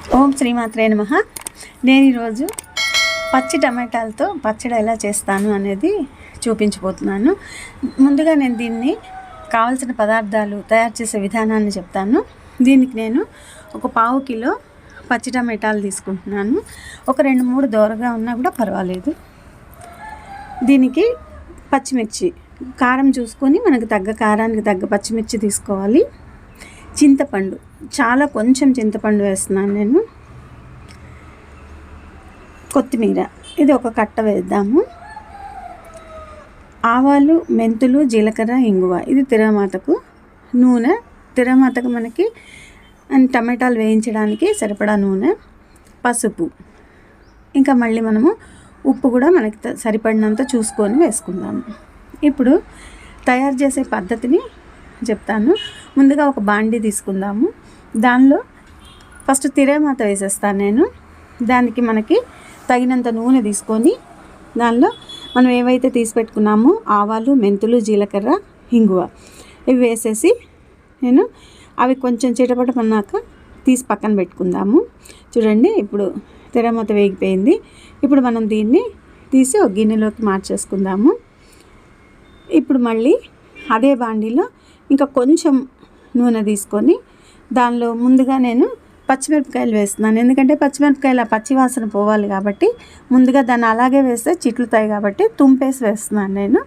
ఓం శ్రీమాత్రే నమః. నేను ఈరోజు పచ్చి టమాటాలతో పచ్చడి ఎలా చేస్తాను అనేది చూపించబోతున్నాను. ముందుగా నేను దీన్ని కావాల్సిన పదార్థాలు తయారు చేసే విధానాన్ని చెప్తాను. దీనికి నేను ఒక 1/2 కిలో పచ్చి టమాటాలు తీసుకుంటున్నాను. ఒక 2-3 దోరగా ఉన్నా కూడా పర్వాలేదు. దీనికి పచ్చిమిర్చి కారం చూసుకొని మనకు తగ్గ కారానికి తగ్గ పచ్చిమిర్చి తీసుకోవాలి. చింతపండు చాలా కొంచెం చింతపండు వేస్తున్నాను నేను. కొత్తిమీర ఇది ఒక కట్ట వేద్దాము. ఆవాలు, మెంతులు, జీలకర్ర, ఇంగువ ఇది తిరగమాతకు. నూనె తిరగమాతకు మనకి టమాటాలు వేయించడానికి సరిపడా నూనె, పసుపు, ఇంకా మళ్ళీ మనము ఉప్పు కూడా మనకి సరిపడినంత చూసుకొని వేసుకుందాము. ఇప్పుడు తయారు చేసే పద్ధతిని చెప్తాను. ముందుగా ఒక బాండీ తీసుకుందాము. దానిలో ఫస్ట్ తిరగమాత వేసేస్తాను నేను. దానికి మనకి తగినంత నూనె తీసుకొని దానిలో మనం ఏవైతే తీసి పెట్టుకున్నామో ఆవాలు, మెంతులు, జీలకర్ర, ఇంగువ ఇవి వేసేసి నేను అవి కొంచెం చిటపటమన్నాక తీసి పక్కన పెట్టుకుందాము. చూడండి, ఇప్పుడు తిరగమాత వేగిపోయింది. ఇప్పుడు మనం దీన్ని తీసి ఒక గిన్నెలోకి మార్చేసుకుందాము. ఇప్పుడు మళ్ళీ అదే బాండీలో ఇంకా కొంచెం నూనె తీసుకొని దానిలో ముందుగా నేను పచ్చిమిరపకాయలు వేస్తున్నాను. ఎందుకంటే పచ్చిమిరపకాయలు పచ్చి వాసన పోవాలి కాబట్టి ముందుగా దాన్ని అలాగే వేస్తే చిట్లుతాయి కాబట్టి తుంపేసి వేస్తున్నాను నేను.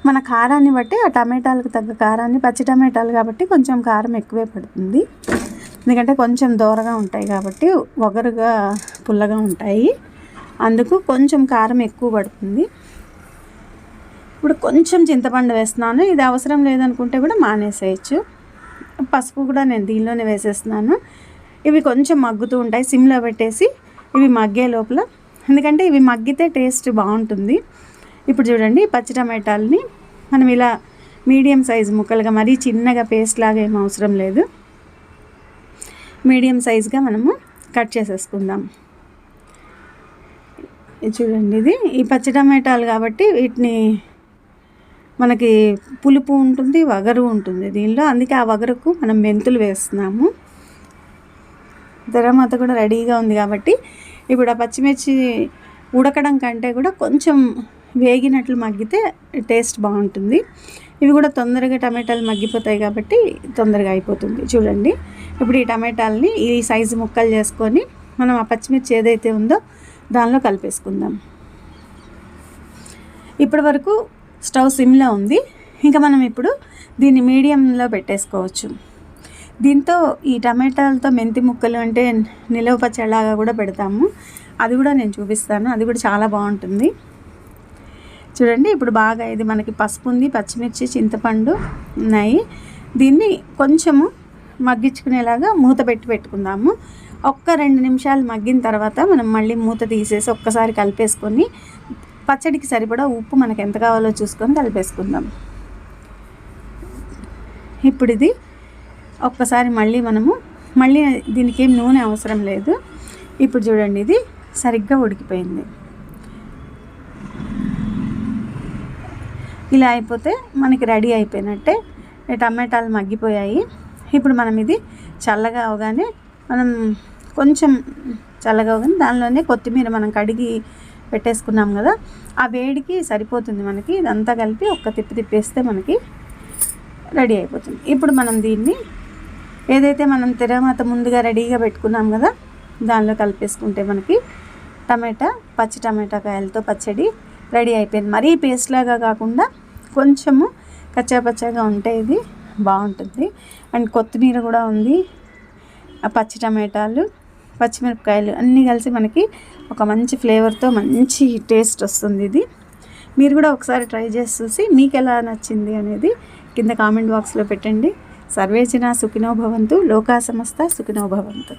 మన కారాన్ని బట్టి ఆ టమాటాలకు తగ్గ కారాన్ని, పచ్చి టమాటాలు కాబట్టి కొంచెం కారం ఎక్కువే పడుతుంది. ఎందుకంటే కొంచెం దోరగా ఉంటాయి కాబట్టి ఒగరుగా పుల్లగా ఉంటాయి, అందుకు కొంచెం కారం ఎక్కువ పడుతుంది. ఇప్పుడు కొంచెం చింతపండు వేస్తున్నాను. ఇది అవసరం లేదనుకుంటే కూడా మానేసేయచ్చు. పసుపు కూడా నేను దీనిలోనే వేసేస్తున్నాను. ఇవి కొంచెం మగ్గుతూ ఉంటాయి. సిమ్లో పెట్టేసి ఇవి మగ్గే లోపల, ఎందుకంటే ఇవి మగ్గితే టేస్ట్ బాగుంటుంది. ఇప్పుడు చూడండి, పచ్చి టమాటాలని మనం ఇలా మీడియం సైజు ముక్కలుగా, మరీ చిన్నగా పేస్ట్ లాగా ఏం అవసరం లేదు, మీడియం సైజుగా మనము కట్ చేసేసుకుందాం. చూడండి, ఇది ఈ పచ్చి టమాటాలు కాబట్టి వీటిని మనకి పులుపు ఉంటుంది, వగరు ఉంటుంది దీనిలో. అందుకే ఆ వగరుకు మనం మెంతులు వేస్తున్నాము. తిరగమాత కూడా రెడీగా ఉంది కాబట్టి ఇప్పుడు ఆ పచ్చిమిర్చి ఉడకడం కంటే కూడా కొంచెం వేగినట్లు మగ్గితే టేస్ట్ బాగుంటుంది. ఇవి కూడా తొందరగా టమాటాలు మగ్గిపోతాయి కాబట్టి తొందరగా అయిపోతుంది. చూడండి, ఇప్పుడు ఈ టమాటాలని ఈ సైజు ముక్కలు చేసుకొని మనం ఆ పచ్చిమిర్చి ఏదైతే ఉందో దానిలో కలిపేసుకుందాం. ఇప్పటి వరకు స్టవ్ సిమ్లో ఉంది. ఇంకా మనం ఇప్పుడు దీన్ని మీడియంలో పెట్టేసుకోవచ్చు. దీంతో ఈ టమాటాలతో మెంతి ముక్కలు అంటే నిలవ పచ్చడిలాగా కూడా పెడతాము. అది కూడా నేను చూపిస్తాను. అది కూడా చాలా బాగుంటుంది. చూడండి, ఇప్పుడు బాగా ఇది మనకి పసుపు ఉంది, పచ్చిమిర్చి, చింతపండు ఉన్నాయి. దీన్ని కొంచెము మగ్గించుకునేలాగా మూత పెట్టుకుందాము. ఒక్క 2 నిమిషాలు మగ్గిన తర్వాత మనం మళ్ళీ మూత తీసేసి ఒక్కసారి కలిపేసుకొని పచ్చడికి సరిపడా ఉప్పు మనకు ఎంత కావాలో చూసుకొని కలిపేసుకుందాం. ఇప్పుడు ఇది ఒక్కసారి మళ్ళీ దీనికి ఏం నూనె అవసరం లేదు. ఇప్పుడు చూడండి, ఇది సరిగ్గా ఉడికిపోయింది. ఇలా అయిపోతే మనకి రెడీ అయిపోయినట్టే. టమాటాలు మగ్గిపోయాయి. ఇప్పుడు మనం ఇది చల్లగా అవగానే కొంచెం చల్లగా అవగానే దానిలోనే కొత్తిమీర మనం కడిగి పెట్టేసుకున్నాం కదా, ఆ వేడికి సరిపోతుంది మనకి. ఇదంతా కలిపి ఒక్క తిప్పేస్తే మనకి రెడీ అయిపోతుంది. ఇప్పుడు మనం దీన్ని ఏదైతే మనం తిరగమాత ముందుగా రెడీగా పెట్టుకున్నాం కదా దానిలో కలిపేసుకుంటే మనకి పచ్చి టమాటా కాయలతో పచ్చడి రెడీ అయిపోయింది. మరీ పేస్ట్ లాగా కాకుండా కొంచెము కచ్చాపచ్చాగా ఉంటే ఇది బాగుంటుంది. అండ్ కొత్తిమీర కూడా ఉంది, ఆ పచ్చి టమాటాలు, పచ్చిమిరపకాయలు అన్నీ కలిసి మనకి ఒక మంచి ఫ్లేవర్తో మంచి టేస్ట్ వస్తుంది. ఇది మీరు కూడా ఒకసారి ట్రై చేసి చూసి మీకు ఎలా నచ్చింది అనేది కింద కామెంట్ బాక్స్లో పెట్టండి. సర్వేజన సుఖినో భవంతు, లోకా సమస్త సుఖినో భవంతు.